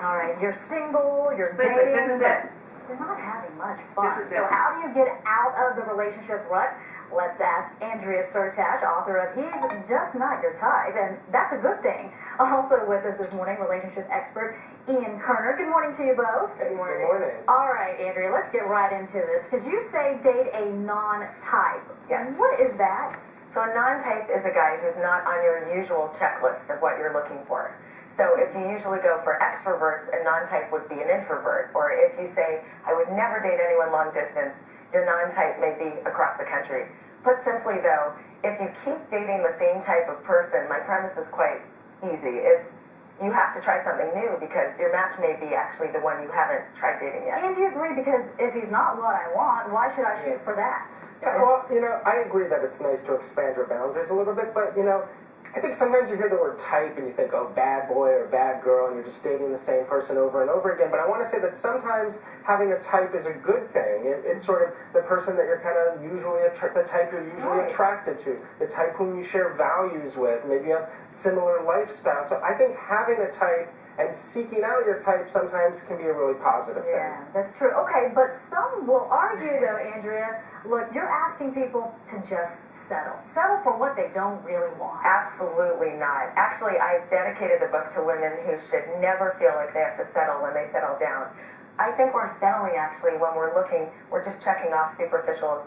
All right, you're single, you're dating. This is it. You're not having much fun. This is So it. how do you get out of the relationship rut? Let's ask Andrea Syrtash, author of He's Just Not Your Type, and that's a good thing. Also with us this morning, relationship expert Ian Kerner. Good morning to you both. Good morning. Good morning. All right, Andrea, let's get right into this, because you say date a non-type. Yes. What is that? So a non-type is a guy who's not on your usual checklist of what you're looking for. So if you usually go for extroverts, a non-type would be an introvert. Or if you say, I would never date anyone long distance, your non-type may be across the country. Put simply though, if you keep dating the same type of person, my premise is quite easy. It's you have to try something new because your match may be actually the one you haven't tried dating yet. And do you agree? Because if he's not what I want, why should I shoot for that? Yeah, well, I agree that it's nice to expand your boundaries a little bit, but, I think sometimes you hear the word type and you think, oh, bad boy or bad girl, and you're just dating the same person over and over again. But I want to say that sometimes having a type is a good thing. It's sort of the person that you're kind of usually, the type you're usually attracted to, the type whom you share values with, maybe you have similar lifestyles. So I think having a type and seeking out your type sometimes can be a really positive thing. Yeah, that's true. Okay, but some will argue, though, Andrea, look, you're asking people to just settle. Settle for what they don't really want. Absolutely not. Actually, I've dedicated the book to women who should never feel like they have to settle when they settle down. I think we're settling, actually, when we're looking, we're just checking off superficial,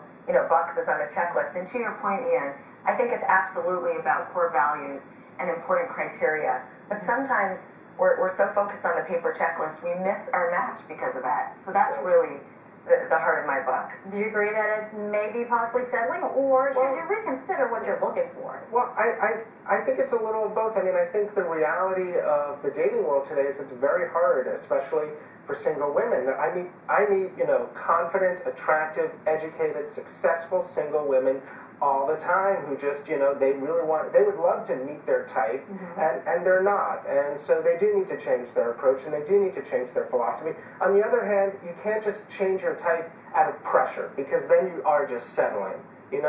boxes on a checklist. And to your point, Ian, I think it's absolutely about core values and important criteria. But sometimes we're so focused on the paper checklist, we miss our match because of that. So that's really the heart of my book. Do you agree that it may be possibly settling, or should you reconsider what you're looking for? Well, I think it's a little of both. I mean, I think the reality of the dating world today is it's very hard, especially for single women. I meet confident, attractive, educated, successful single women all the time who just, they would love to meet their type, and they're not. And so they do need to change their approach, and they do need to change their philosophy. On the other hand, you can't just change your type out of pressure, because then you are just settling.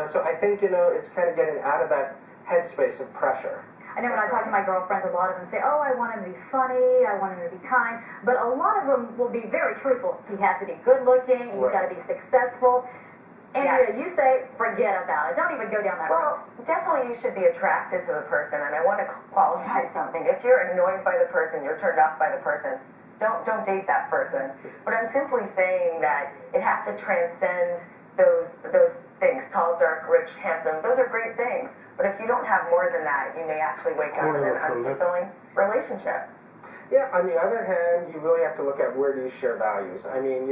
So I think, it's kind of getting out of that headspace of pressure. I know when I talk to my girlfriends, a lot of them say, oh, I want him to be funny, I want him to be kind, but a lot of them will be very truthful. He has to be good looking, he's got to be successful. Andrea, you say, forget about it. Don't even go down that road. Well, definitely you should be attracted to the person, and I want to qualify something. If you're annoyed by the person, you're turned off by the person, don't date that person. But I'm simply saying that it has to transcend those things, tall, dark, rich, handsome. Those are great things. But if you don't have more than that, you may actually wake up in an unfulfilling relationship. Yeah, on the other hand, you really have to look at where do you share values. I mean,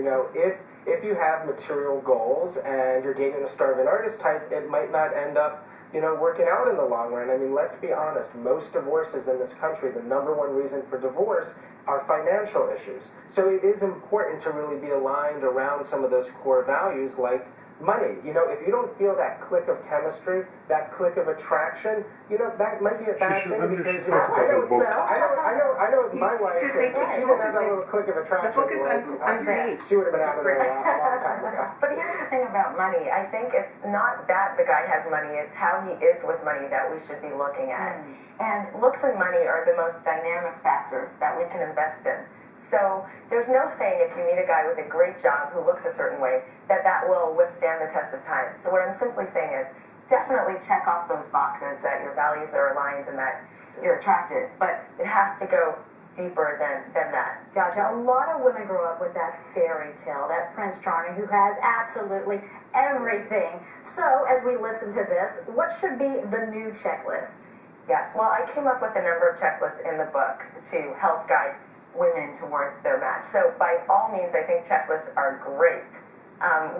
if you have material goals and you're dating a starving artist type, it might not end up, working out in the long run. I mean, let's be honest, most divorces in this country, the number one reason for divorce are financial issues. So it is important to really be aligned around some of those core values like money. If you don't feel that click of chemistry, that click of attraction, that might be a bad thing because I know with my wife, if she didn't have that little click of attraction, the book is underneath. She would have been out of there a long time ago. But here's the thing about money. I think it's not that the guy has money, it's how he is with money that we should be looking at. And looks and money are the most dynamic factors that we can invest in. So there's no saying if you meet a guy with a great job who looks a certain way that will withstand the test of time. So what I'm simply saying is definitely check off those boxes that your values are aligned and that you're attracted. But it has to go deeper than that. Gotcha. A lot of women grow up with that fairy tale, that Prince Charming who has absolutely everything. So as we listen to this, what should be the new checklist? Yes, well, I came up with a number of checklists in the book to help guide women towards their match. So by all means, I think checklists are great.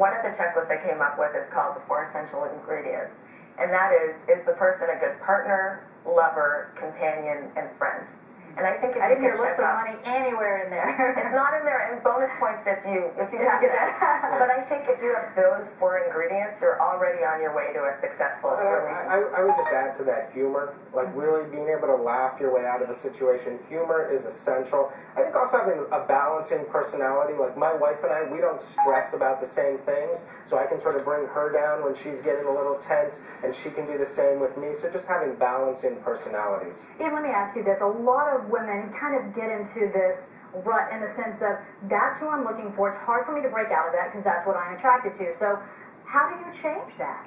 One of the checklists I came up with is called the 4 essential ingredients. And that is the person a good partner, lover, companion, and friend? And I think if I you didn't hear can looks check of off, money anywhere in there. it's not in there, and bonus points if you have that. But I think if you have those 4 ingredients, you're already on your way to a successful relationship. I would just add to that humor, like really being able to laugh your way out of a situation. Humor is essential. I think also having a balancing personality, like my wife and I, we don't stress about the same things, so I can sort of bring her down when she's getting a little tense, and she can do the same with me. So just having balancing personalities. Ian, let me ask you this. A lot of of women kind of get into this rut in the sense of, that's who I'm looking for. It's hard for me to break out of that because that's what I'm attracted to. So how do you change that?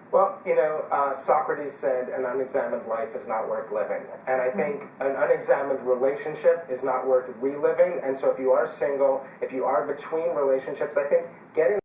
Well, Socrates said an unexamined life is not worth living. And I think an unexamined relationship is not worth reliving. And so if you are single, if you are between relationships, I think getting